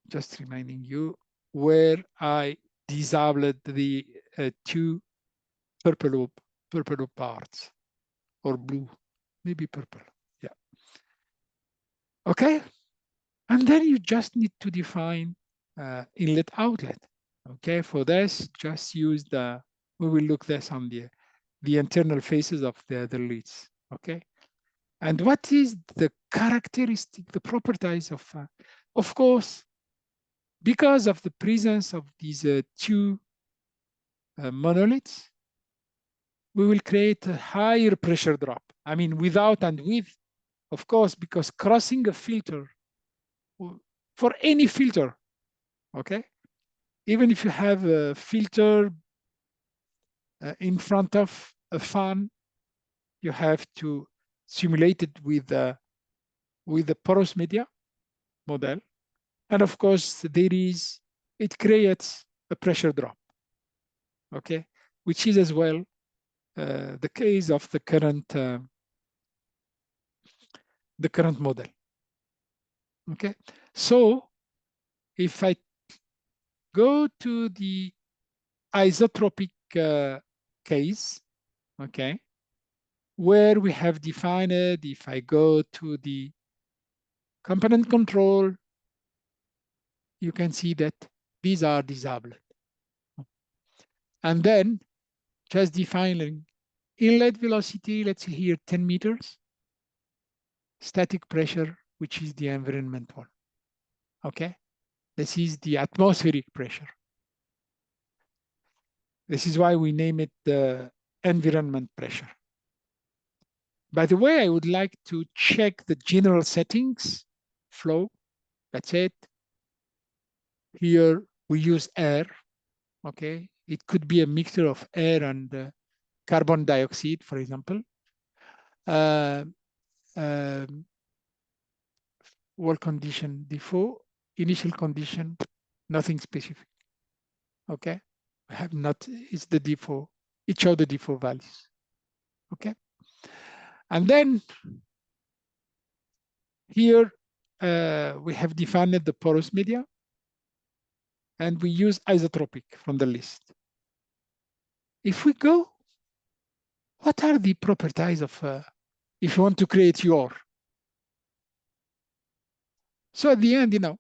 just reminding you where I disabled the 2 purple parts, or blue, maybe purple. Yeah. Okay. And then you just need to define inlet outlet. Okay. For this, just use we will look this on the internal faces of the leads. Okay. And what is the characteristic, the properties of course, because of the presence of these 2 monoliths, we will create a higher pressure drop. I mean, without and with, of course, because crossing a filter, for any filter, okay? Even if you have a filter in front of a fan, you have to simulate it with the porous media model. And of course, it creates a pressure drop, okay? Which is as well the case of the current model. Okay, so if I go to the isotropic case, okay, where we have defined it, if I go to the Component control, you can see that these are disabled. And then just defining inlet velocity, let's see here, 10 meters. Static pressure, which is the environment one. Okay, this is the atmospheric pressure. This is why we name it the environment pressure. By the way, I would like to check the general settings, flow, that's it. Here we use air, okay? It could be a mixture of air and carbon dioxide, for example. Wall condition, default, initial condition, nothing specific, okay? We have not, it's the default, it shows the default values, okay? And then here we have defined the porous media, and we use isotropic from the list. If we go, what are the properties of, if you want to create your? So at the end, you know,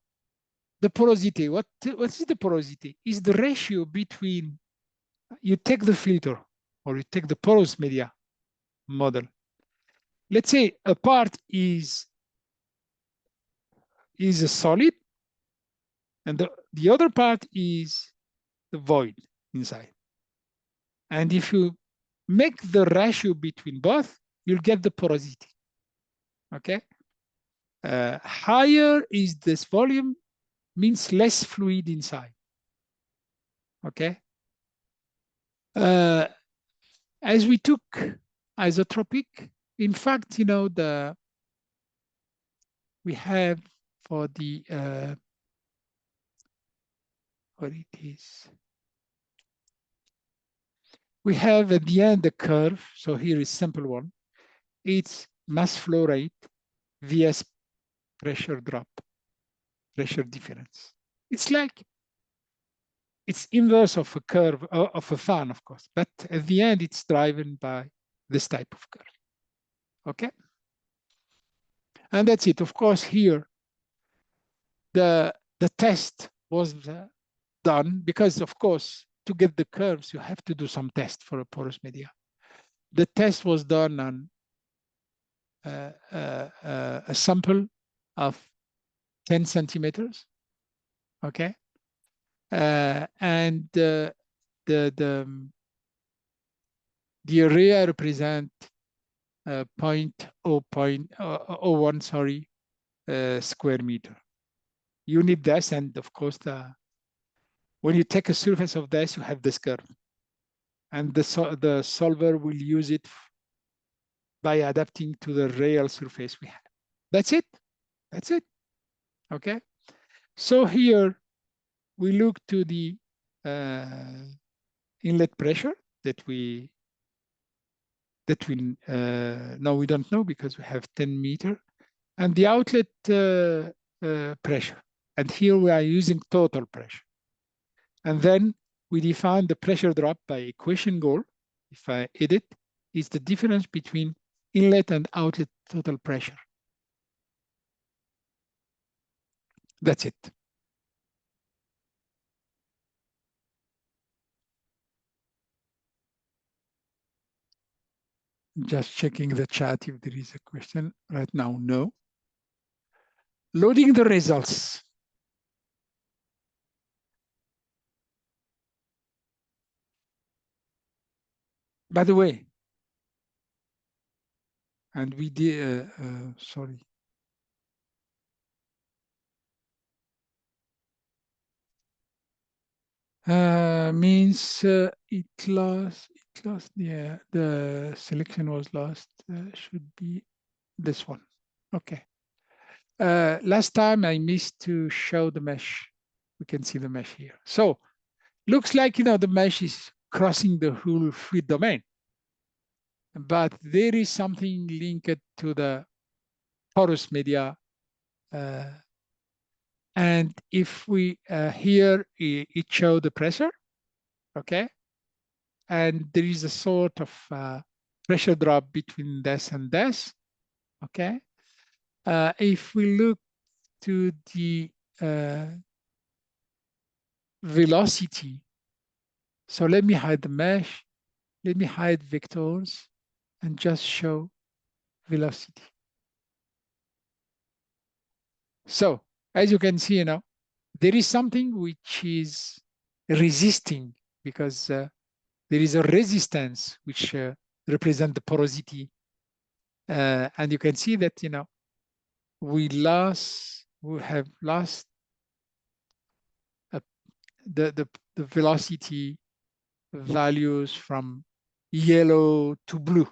the porosity, what is the porosity? Is the ratio between, you take the filter or you take the porous media model. Let's say a part is a solid and the other part is the void inside. And if you make the ratio between both, you'll get the porosity, okay? Higher is this volume, means less fluid inside, okay? As we took isotropic, in fact, you know, we have for the, what it is, we have at the end the curve. So here is simple one. It's mass flow rate vs pressure drop, pressure difference. It's like, it's inverse of a curve, of a fan, of course, but at the end, it's driven by this type of curve, okay? And that's it. Of course, here, the test was done because, of course, to get the curves, you have to do some test for a porous media. The test was done on a sample of 10 centimeters, okay? And the area represent 0.01, sorry, square meter. You need this, and of course, when you take a surface of this, you have this curve. And the solver will use it by adapting to the real surface we have. That's it. That's it. Okay. So here we look to the inlet pressure that we now we don't know because we have 10 meter, and the outlet pressure. And here we are using total pressure. And then we define the pressure drop by equation goal. If I edit, is the difference between inlet and outlet total pressure. That's it. Just checking the chat if there is a question right now. No. Loading the results. By the way, and we did, sorry. Means it lost, yeah, the selection was lost, should be this one. Okay. Last time I missed to show the mesh. We can see the mesh here. So looks like, you know, the mesh is crossing the whole fluid domain, but there is something linked to the porous media. And if we, here, it show the pressure, okay? And there is a sort of pressure drop between this and this, okay? If we look to the velocity. So let me hide the mesh. Let me hide vectors and just show velocity. So as you can see, there is something which is resisting because there is a resistance which represents the porosity. And you can see that, we have lost the velocity values from yellow to blue.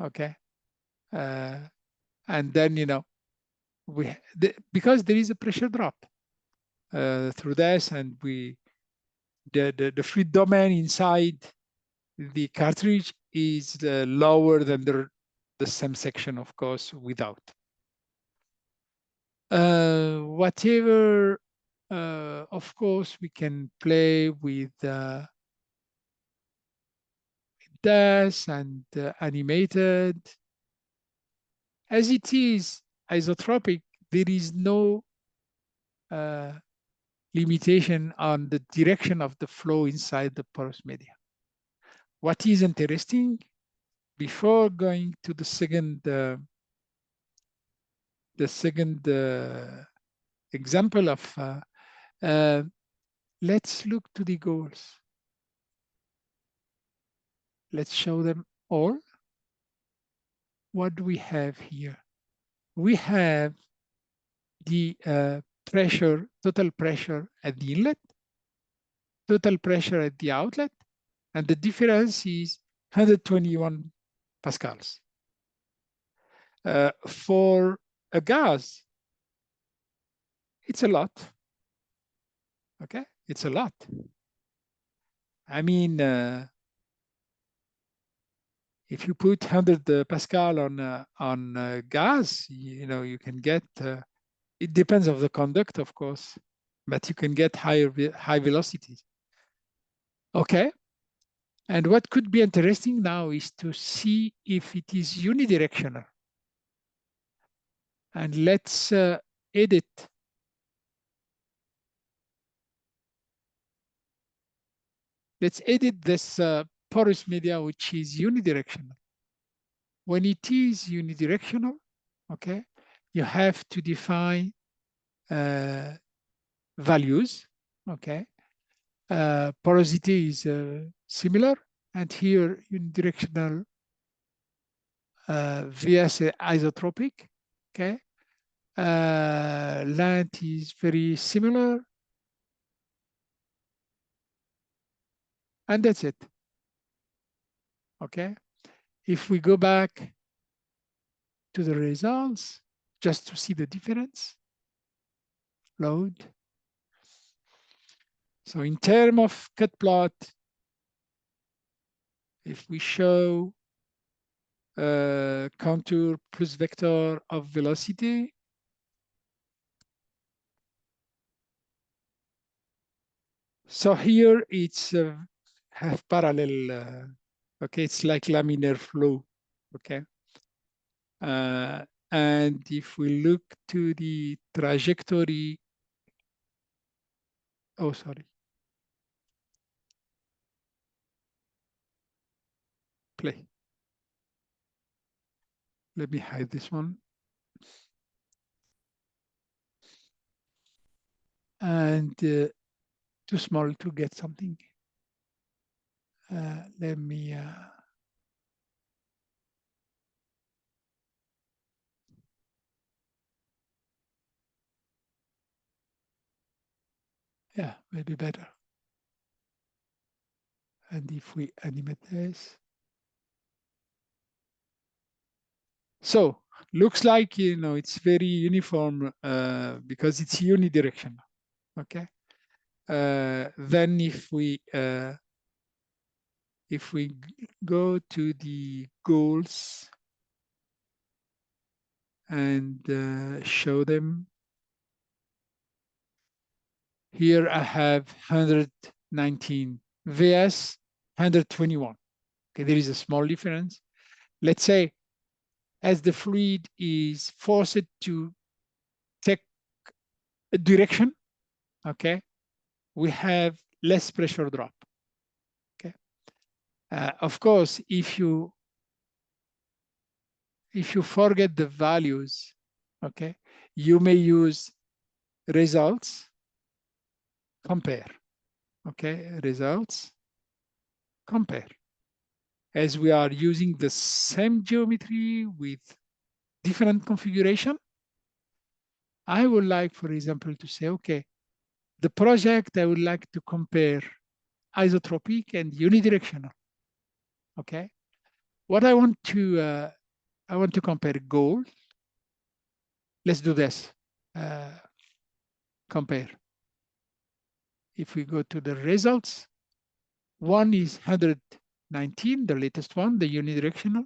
Okay. And then, because there is a pressure drop through this, and the fluid domain inside the cartridge is lower than the same section, of course, without. Whatever, of course, we can play with this and animated. As it is isotropic, there is no limitation on the direction of the flow inside the porous media. What is interesting, before going to the second example of, let's look to the goals. Let's show them all. What do we have here? We have the pressure, total pressure at the inlet, total pressure at the outlet, and the difference is 121 pascals. For a gas, it's a lot. Okay, it's a lot. I mean, if you put 100 pascal on gas, you can get. It depends on the conduct, of course, but you can get high velocities. Okay, and what could be interesting now is to see if it is unidirectional. And let's edit. Let's edit this porous media, which is unidirectional. When it is unidirectional, okay, you have to define values, okay. Porosity is similar, and here unidirectional VS isotropic, okay. Length is very similar, and that's it. Okay, if we go back to the results, just to see the difference, load. So in terms of cut plot, if we show contour plus vector of velocity, so here it's have parallel, okay, it's like laminar flow, okay. And if we look to the trajectory, oh, sorry. Play. Let me hide this one. And too small to get something. Let me, yeah, maybe better. And if we animate this. So looks like, it's very uniform because it's unidirectional, okay? Then if we go to the goals and show them, here I have 119 vs 121. Okay, there is a small difference. Let's say as the fluid is forced to direction, okay, we have less pressure drop. Okay. Of course, if you forget the values, okay, you may use results, compare. Okay, results, compare. As we are using the same geometry with different configuration, I would like, for example, to say, okay, the project I would like to compare isotropic and unidirectional. Okay, what I want to compare gold. Let's do this. Compare. If we go to the results, one is 119, the latest one, the unidirectional,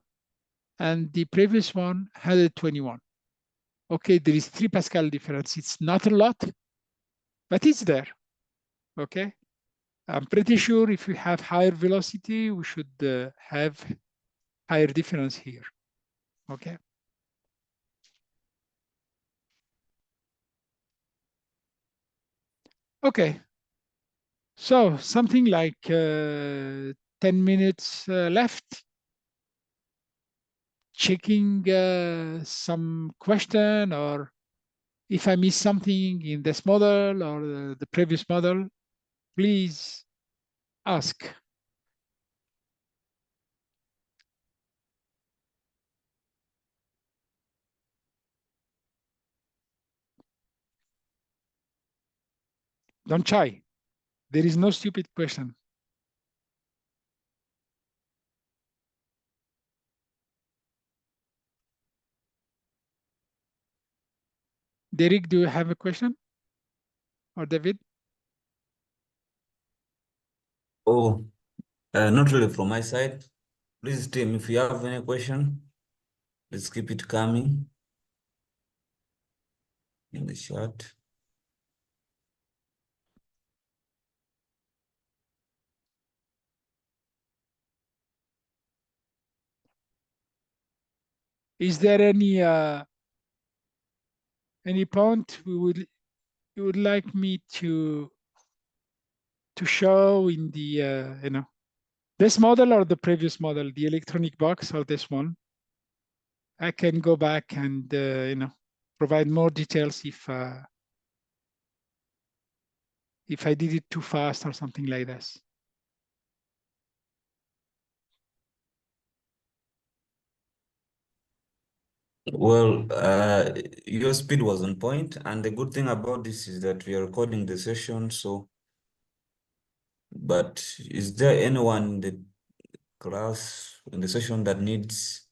and the previous one 121. Okay, there is 3 Pascal difference. It's not a lot, but it's there. Okay, I'm pretty sure if we have higher velocity, we should have higher difference here. Okay. Okay. So something like 10 minutes left. Checking some question, or if I miss something in this model or the previous model, please ask. Don't shy. There is no stupid question. Derek, do you have a question? Or David? Oh, not really from my side. Please, team, if you have any question, let's keep it coming in the chat. Is there any point you would like me to show in the this model or the previous model, the electronic box or this one? I can go back and provide more details if I did it too fast or something like this. Well, your speed was on point, and the good thing about this is that we are recording the session. So, but is there anyone in the class in the session that needs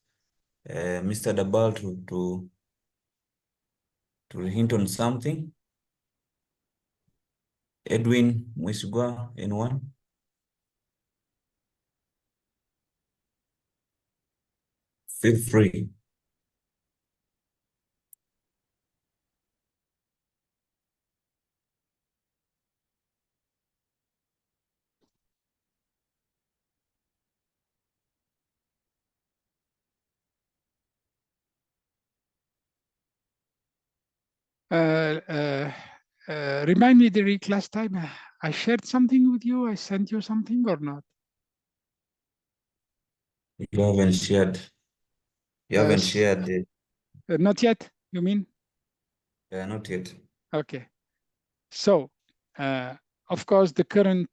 Mr. Dabal to hint on something? Edwin Mwisugwa, anyone? Feel free. Remind me, Derek, last time I shared something with you. I sent you something or not? You haven't shared. You haven't shared it. Not yet, you mean? Not yet. Okay. So, of course, the current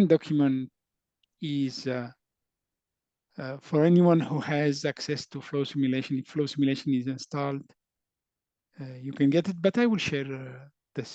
document is for anyone who has access to flow simulation. If flow simulation is installed, you can get it, but I will share this